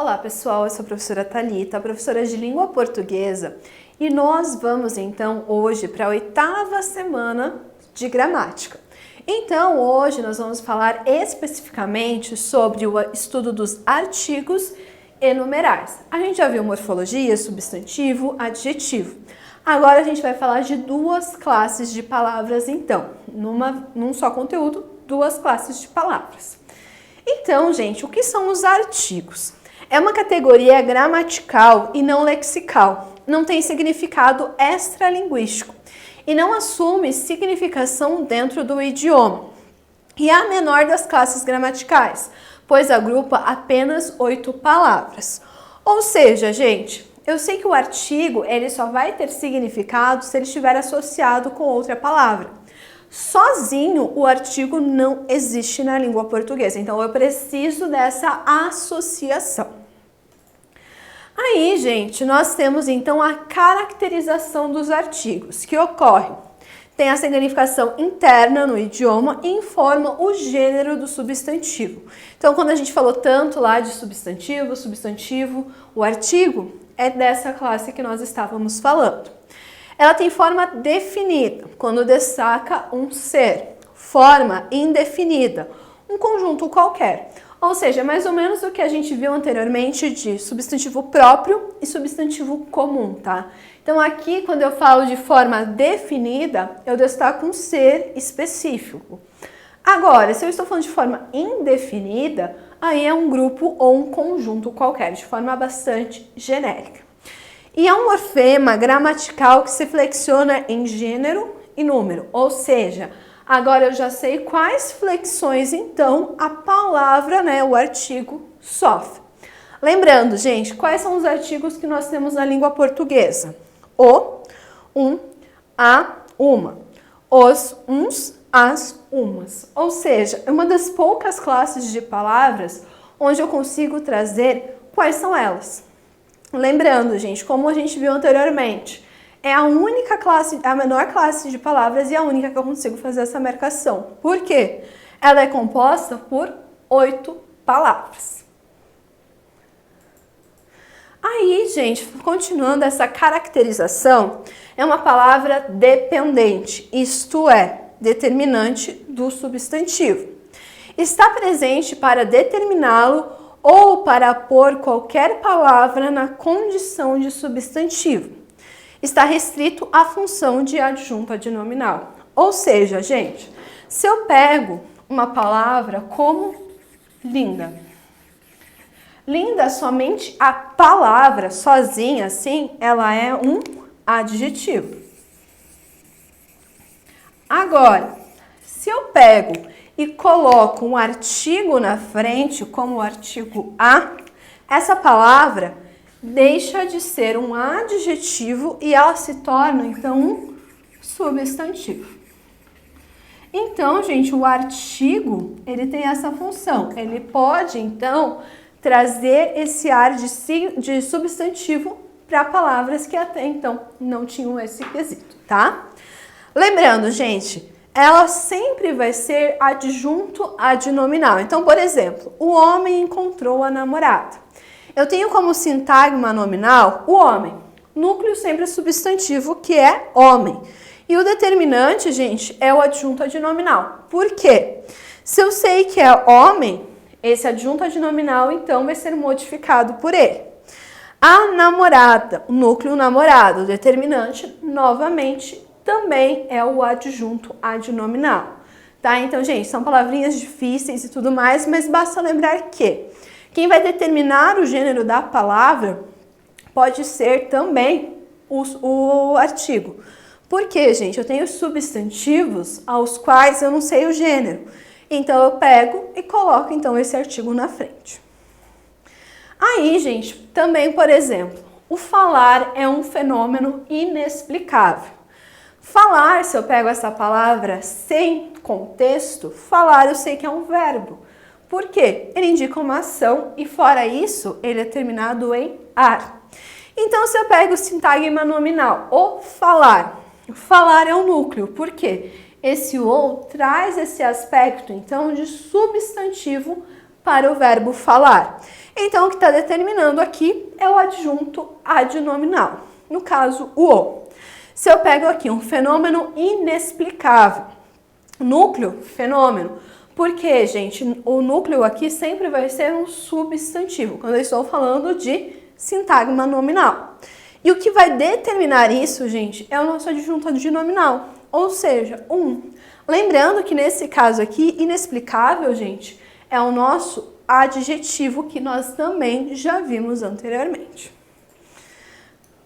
Olá pessoal, eu sou a professora Thalita, professora de língua portuguesa, e nós vamos então hoje para a 8ª semana de gramática. Então hoje nós vamos falar especificamente sobre o estudo dos artigos e numerais. A gente já viu morfologia, substantivo, adjetivo. Agora a gente vai falar de duas classes de palavras então, num só conteúdo, duas classes de palavras. Então, gente, o que são os artigos? É uma categoria gramatical e não lexical. Não tem significado extralinguístico e não assume significação dentro do idioma. E é a menor das classes gramaticais, pois agrupa apenas 8 palavras. Ou seja, gente, eu sei que o artigo ele só vai ter significado se ele estiver associado com outra palavra. Sozinho, o artigo não existe na língua portuguesa, então eu preciso dessa associação. Aí, gente, nós temos então a caracterização dos artigos, que ocorre. Tem a significação interna no idioma e informa o gênero do substantivo. Então, quando a gente falou tanto lá de substantivo, o artigo é dessa classe que nós estávamos falando. Ela tem forma definida, quando destaca um ser. Forma indefinida, um conjunto qualquer. Ou seja, mais ou menos o que a gente viu anteriormente de substantivo próprio e substantivo comum, tá? Então aqui, quando eu falo de forma definida, eu destaco um ser específico. Agora, se eu estou falando de forma indefinida, aí é um grupo ou um conjunto qualquer, de forma bastante genérica. E é um morfema gramatical que se flexiona em gênero e número, ou seja, agora eu já sei quais flexões, então, a palavra, o artigo, sofre. Lembrando, gente, quais são os artigos que nós temos na língua portuguesa? O, a, uma. Os, uns, as, umas. Ou seja, é uma das poucas classes de palavras onde eu consigo trazer quais são elas. Lembrando, gente, como a gente viu anteriormente, é a única classe, a menor classe de palavras e a única que eu consigo fazer essa marcação. Por quê? Ela é composta por 8 palavras. Aí, gente, continuando essa caracterização, é uma palavra dependente, isto é, determinante do substantivo. Está presente para determiná-lo ou para pôr qualquer palavra na condição de substantivo. Está restrito à função de adjunto adnominal. Ou seja, gente, se eu pego uma palavra como linda, linda somente a palavra sozinha, assim, ela é um adjetivo. Agora, se eu pego e coloco um artigo na frente, como o artigo a, essa palavra deixa de ser um adjetivo e ela se torna, então, um substantivo. Então, gente, o artigo, ele tem essa função. Ele pode, então, trazer esse ar de substantivo para palavras que até então não tinham esse quesito, tá? Lembrando, gente, ela sempre vai ser adjunto adnominal. Então, por exemplo, o homem encontrou a namorada. Eu tenho como sintagma nominal o homem. Núcleo sempre é substantivo, que é homem. E o determinante, gente, é o adjunto adnominal. Por quê? Se eu sei que é homem, esse adjunto adnominal, então, vai ser modificado por ele. A namorada, o núcleo namorado, o determinante, novamente, também é o adjunto adnominal. Tá? Então, gente, são palavrinhas difíceis e tudo mais, mas basta lembrar que quem vai determinar o gênero da palavra pode ser também o artigo. Por quê, gente? Eu tenho substantivos aos quais eu não sei o gênero. Então, eu pego e coloco, então, esse artigo na frente. Aí, gente, também, por exemplo, o falar é um fenômeno inexplicável. Falar, se eu pego essa palavra sem contexto, falar eu sei que é um verbo. Por quê? Ele indica uma ação e, fora isso, ele é terminado em ar. Então, se eu pego o sintagma nominal, o falar é um núcleo. Por quê? Esse ou traz esse aspecto, então, de substantivo para o verbo falar. Então, o que está determinando aqui é o adjunto adnominal, no caso, o "o". Se eu pego aqui um fenômeno inexplicável, núcleo, fenômeno, porque, gente, o núcleo aqui sempre vai ser um substantivo, quando eu estou falando de sintagma nominal. E o que vai determinar isso, gente, é o nosso adjunto adnominal, ou seja, um. Lembrando que nesse caso aqui, inexplicável, gente, é o nosso adjetivo que nós também já vimos anteriormente.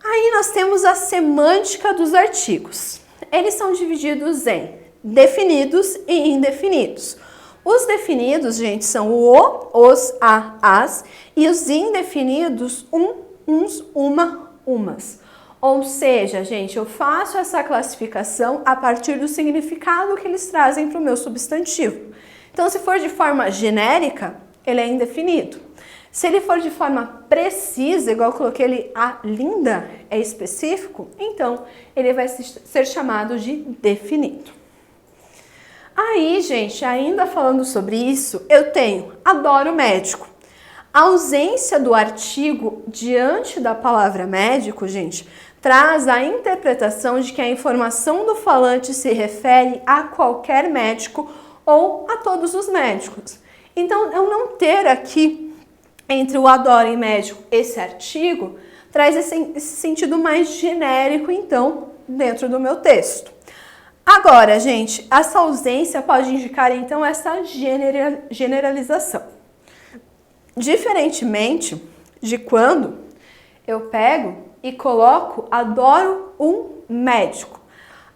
Aí nós temos a semântica dos artigos. Eles são divididos em definidos e indefinidos. Os definidos, gente, são o, os, a, as, e os indefinidos, uns, uma, umas. Ou seja, gente, eu faço essa classificação a partir do significado que eles trazem para o meu substantivo. Então, se for de forma genérica, ele é indefinido. Se ele for de forma precisa, igual eu coloquei ele, a linda, é específico, então ele vai ser chamado de definido. Aí, gente, ainda falando sobre isso, eu tenho adoro médico. A ausência do artigo diante da palavra médico, gente, traz a interpretação de que a informação do falante se refere a qualquer médico ou a todos os médicos. Então, eu não ter aqui, entre o adoro e médico, esse artigo, traz esse sentido mais genérico, então, dentro do meu texto. Agora, gente, essa ausência pode indicar, então, essa generalização. Diferentemente de quando eu pego e coloco adoro um médico.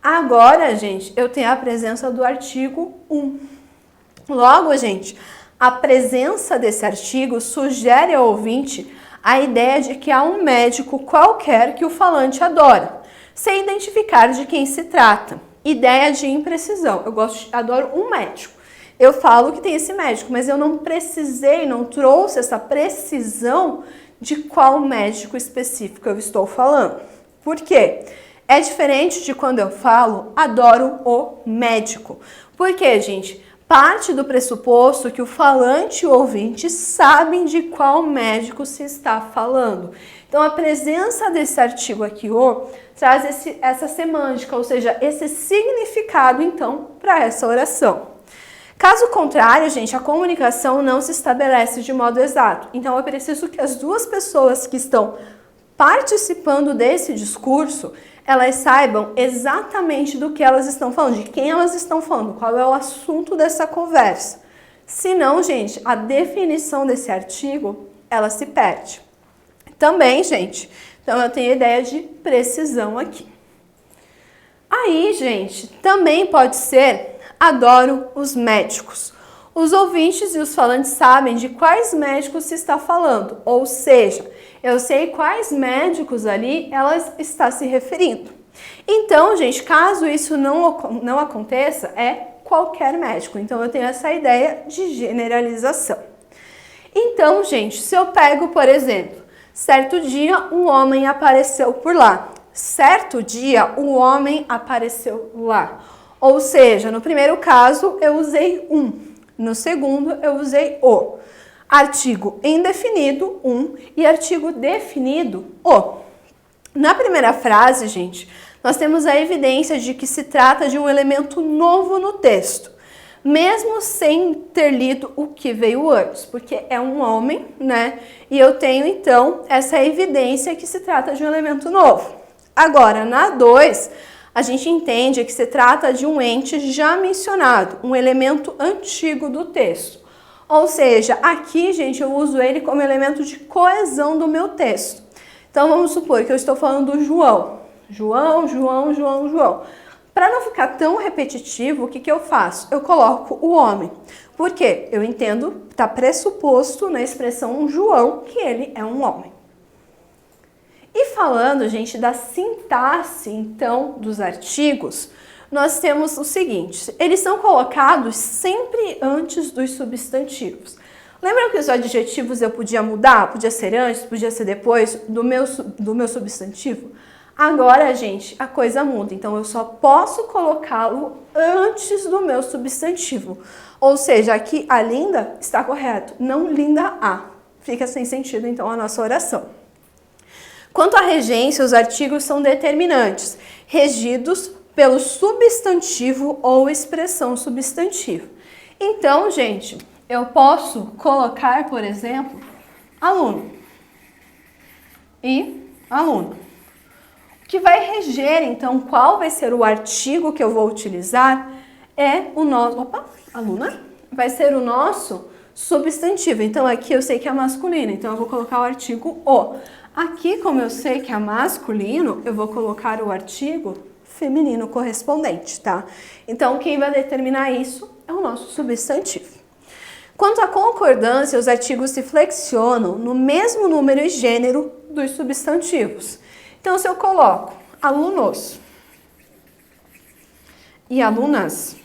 Agora, gente, eu tenho a presença do artigo um. Logo, gente, a presença desse artigo sugere ao ouvinte a ideia de que há um médico qualquer que o falante adora, sem identificar de quem se trata. Ideia de imprecisão. Adoro um médico. Eu falo que tem esse médico, mas eu não precisei, não trouxe essa precisão de qual médico específico eu estou falando. Por quê? É diferente de quando eu falo adoro o médico. Por quê, gente? Parte do pressuposto que o falante e o ouvinte sabem de qual médico se está falando. Então, a presença desse artigo aqui, o, traz essa semântica, ou seja, esse significado, então, para essa oração. Caso contrário, gente, a comunicação não se estabelece de modo exato. Então, eu preciso que as duas pessoas que estão participando desse discurso, elas saibam exatamente do que elas estão falando, de quem elas estão falando, qual é o assunto dessa conversa. Senão, gente, a definição desse artigo, ela se perde. Também, gente, então eu tenho a ideia de precisão aqui. Aí, gente, também pode ser adoro os médicos. Os ouvintes e os falantes sabem de quais médicos se está falando, ou seja, eu sei quais médicos ali ela está se referindo. Então, gente, caso isso não aconteça, é qualquer médico. Então, eu tenho essa ideia de generalização. Então, gente, se eu pego, por exemplo, certo dia um homem apareceu por lá. Certo dia um homem apareceu lá. Ou seja, no primeiro caso eu usei um, no segundo eu usei o. Artigo indefinido, um, e artigo definido, o. Na primeira frase, gente, nós temos a evidência de que se trata de um elemento novo no texto, mesmo sem ter lido o que veio antes, porque é um homem, né? E eu tenho, então, essa evidência que se trata de um elemento novo. Agora, na 2, a gente entende que se trata de um ente já mencionado, um elemento antigo do texto. Ou seja, aqui, gente, eu uso ele como elemento de coesão do meu texto. Então, vamos supor que eu estou falando do João. João. Para não ficar tão repetitivo, o que eu faço? Eu coloco o homem. Por quê? Eu entendo, está pressuposto na expressão João, que ele é um homem. E falando, gente, da sintaxe, então, dos artigos, nós temos o seguinte, eles são colocados sempre antes dos substantivos. Lembram que os adjetivos eu podia mudar? Podia ser antes, podia ser depois do meu substantivo? Agora, gente, a coisa muda. Então, eu só posso colocá-lo antes do meu substantivo. Ou seja, aqui a linda está correto, não linda a. Fica sem sentido, então, a nossa oração. Quanto à regência, os artigos são determinantes, regidos pelo substantivo ou expressão substantiva. Então, gente, eu posso colocar, por exemplo, aluno e aluno. O que vai reger, então, qual vai ser o artigo que eu vou utilizar é o nosso... Opa, aluna. Vai ser o nosso substantivo. Então, aqui eu sei que é masculino, então eu vou colocar o artigo o. Aqui, como eu sei que é masculino, eu vou colocar o artigo feminino correspondente, tá? Então, quem vai determinar isso é o nosso substantivo. Quanto à concordância, os artigos se flexionam no mesmo número e gênero dos substantivos. Então, se eu coloco alunos e alunas,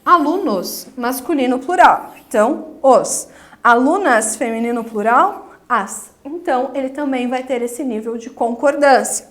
alunos, masculino plural. Então, os. Alunas, feminino plural, as. Então, ele também vai ter esse nível de concordância.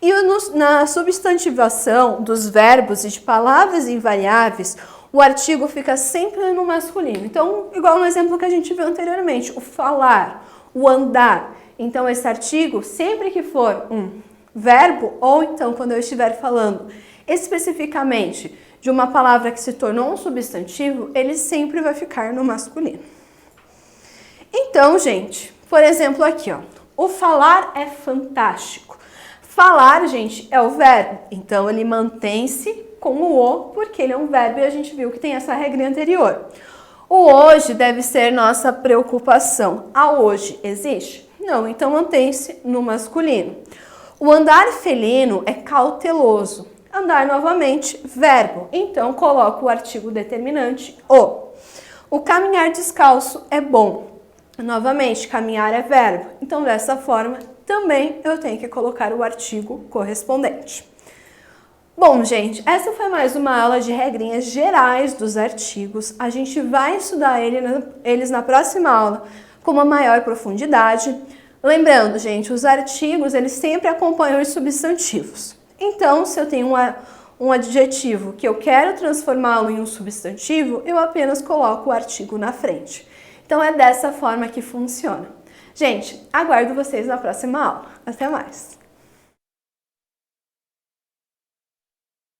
E na substantivação dos verbos e de palavras invariáveis, o artigo fica sempre no masculino. Então, igual no exemplo que a gente viu anteriormente, o falar, o andar. Então, esse artigo, sempre que for um verbo, ou então quando eu estiver falando especificamente de uma palavra que se tornou um substantivo, ele sempre vai ficar no masculino. Então, gente, por exemplo aqui, ó, o falar é fantástico. Falar, gente, é o verbo, então ele mantém-se com o o, porque ele é um verbo e a gente viu que tem essa regrinha anterior. O hoje deve ser nossa preocupação. A hoje existe? Não, então mantém-se no masculino. O andar felino é cauteloso. Andar novamente, verbo. Então coloco o artigo determinante, o. O caminhar descalço é bom. Novamente, caminhar é verbo. Então dessa forma, também eu tenho que colocar o artigo correspondente. Bom, gente, essa foi mais uma aula de regrinhas gerais dos artigos. A gente vai estudar eles na próxima aula com uma maior profundidade. Lembrando, gente, os artigos, eles sempre acompanham os substantivos. Então, se eu tenho um adjetivo que eu quero transformá-lo em um substantivo, eu apenas coloco o artigo na frente. Então, é dessa forma que funciona. Gente, aguardo vocês na próxima aula. Até mais!